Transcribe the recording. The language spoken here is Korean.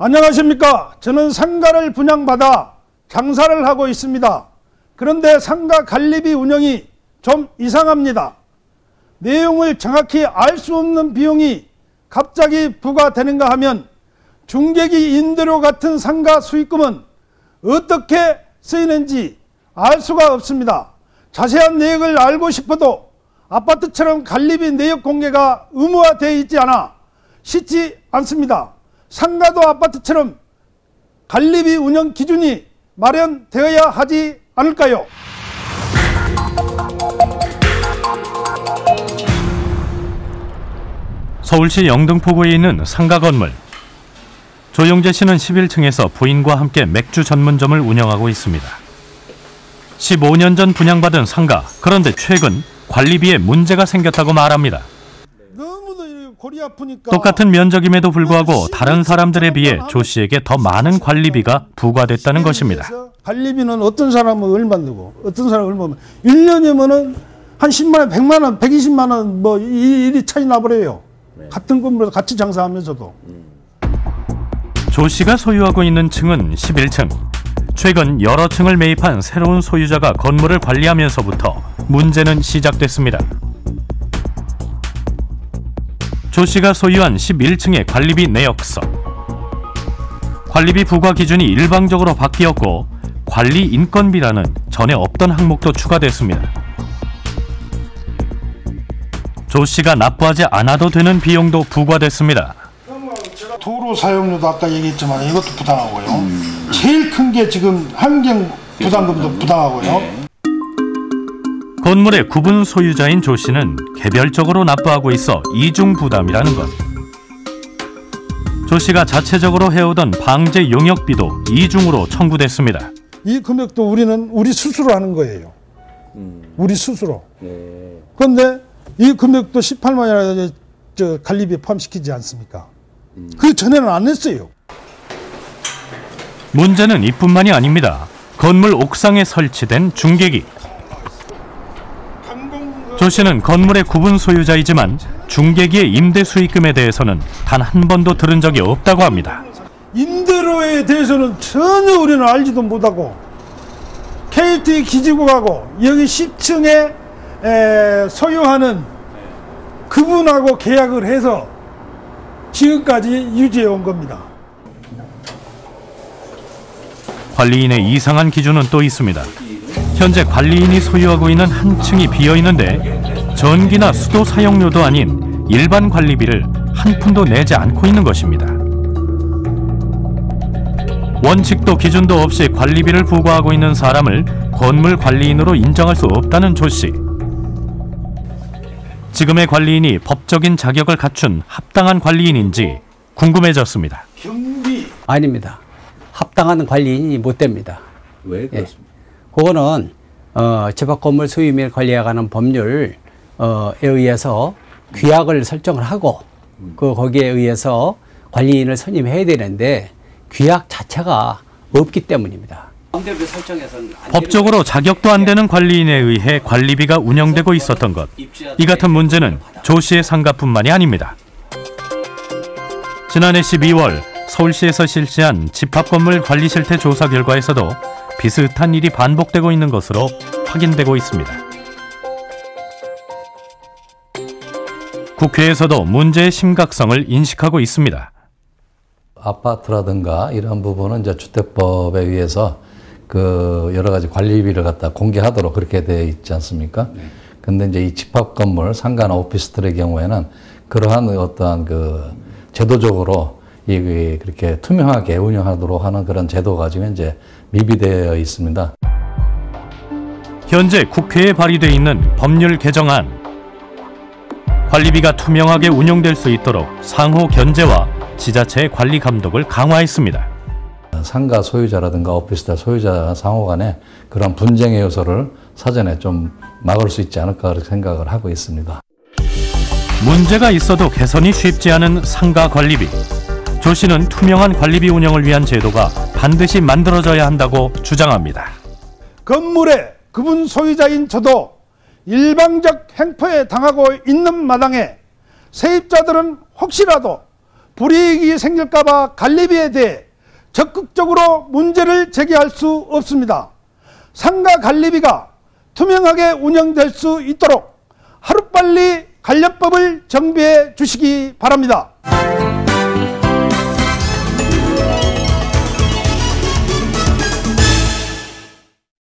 안녕하십니까. 저는 상가를 분양받아 장사를 하고 있습니다. 그런데 상가 관리비 운영이 좀 이상합니다. 내용을 정확히 알 수 없는 비용이 갑자기 부과되는가 하면 중개기 임대료 같은 상가 수익금은 어떻게 쓰이는지 알 수가 없습니다. 자세한 내역을 알고 싶어도 아파트처럼 관리비 내역 공개가 의무화되어 있지 않아 쉽지 않습니다. 상가도 아파트처럼 관리비 운영 기준이 마련되어야 하지 않을까요? 서울시 영등포구에 있는 상가 건물. 조용재 씨는 11층에서 부인과 함께 맥주 전문점을 운영하고 있습니다. 15년 전 분양받은 상가. 그런데 최근 관리비에 문제가 생겼다고 말합니다. 골이 아프니까 똑같은 면적임에도 불구하고 다른 사람들에 비해 조 씨에게 더 많은 관리비가 부과됐다는 것입니다. 관리비는 어떤 사람은 얼마 내고 어떤 사람은 얼마 1년이면은 한 10만 원, 100만 원, 120만 원 뭐 일이 차이 나버려요. 네. 같은 건물에서 같이 장사하면서도. 조 씨가 소유하고 있는 층은 11층. 최근 여러 층을 매입한 새로운 소유자가 건물을 관리하면서부터 문제는 시작됐습니다. 조 씨가 소유한 11층의 관리비 내역서. 관리비 부과 기준이 일방적으로 바뀌었고 관리 인건비라는 전에 없던 항목도 추가됐습니다. 조 씨가 납부하지 않아도 되는 비용도 부과됐습니다. 도로 사용료도 아까 얘기했지만 이것도 부담하고요. 제일 큰 게 지금 환경 부담금도 부담하고요. 건물의 구분 소유자인 조 씨는 개별적으로 납부하고 있어 이중 부담이라는 것. 조 씨가 자체적으로 해오던 방제 용역비도 이중으로 청구됐습니다. 이 금액도 우리 스스로 하는 거예요. 우리 스스로. 그런데 이 금액도 18만 원이나 관리비에 포함시키지 않습니까? 그 전에는 안 냈어요. 문제는 이뿐만이 아닙니다. 건물 옥상에 설치된 중계기. 조 씨는 건물의 구분 소유자이지만 중계기의 임대 수익금에 대해서는 단 한 번도 들은 적이 없다고 합니다. 임대료에 대해서는 전혀 우리는 알지도 못하고 KT 기지국하고 여기 10층에 소유하는 그분하고 계약을 해서 지금까지 유지해 온 겁니다. 관리인의 이상한 기준은 또 있습니다. 현재 관리인이 소유하고 있는 한 층이 비어있는데 전기나 수도 사용료도 아닌 일반 관리비를 한 푼도 내지 않고 있는 것입니다. 원칙도 기준도 없이 관리비를 부과하고 있는 사람을 건물 관리인으로 인정할 수 없다는 조 씨. 지금의 관리인이 법적인 자격을 갖춘 합당한 관리인인지 궁금해졌습니다. 아닙니다. 합당한 관리인이 못 됩니다. 왜 그렇습니까? 그거는 집합건물 소유 및 관리에 관한 법률에 의해서 규약을 설정을 하고 거기에 의해서 관리인을 선임해야 되는데 규약 자체가 없기 때문입니다. 법적으로 자격도 안 되는 관리인에 의해 관리비가 운영되고 있었던 것. 이 같은 문제는 조 씨의 상가뿐만이 아닙니다. 지난해 12월 서울시에서 실시한 집합건물 관리 실태 조사 결과에서도 비슷한 일이 반복되고 있는 것으로 확인되고 있습니다. 국회에서도 문제의 심각성을 인식하고 있습니다. 아파트라든가 이런 부분은 이제 주택법에 의해서 그 여러 가지 관리비를 갖다 공개하도록 그렇게 되어 있지 않습니까? 근데 이제 이 집합 건물, 상가나 오피스텔의 경우에는 그러한 어떠한 그 제도적으로 그렇게 투명하게 운영하도록 하는 그런 제도가 지금 이제 미비되어 있습니다. 현재 국회에 발의되어 있는 법률 개정안. 관리비가 투명하게 운영될 수 있도록 상호 견제와 지자체의 관리 감독을 강화했습니다. 상가 소유자라든가 오피스텔 소유자 상호 간에 그런 분쟁의 요소를 사전에 좀 막을 수 있지 않을까 생각을 하고 있습니다. 문제가 있어도 개선이 쉽지 않은 상가 관리비. 조 씨는 투명한 관리비 운영을 위한 제도가 반드시 만들어져야 한다고 주장합니다. 건물의 그분 소유자인 저도 일방적 행포에 당하고 있는 마당에 세입자들은 혹시라도 불이익이 생길까봐 관리비에 대해 적극적으로 문제를 제기할 수 없습니다. 상가 관리비가 투명하게 운영될 수 있도록 하루빨리 관련법을 정비해 주시기 바랍니다.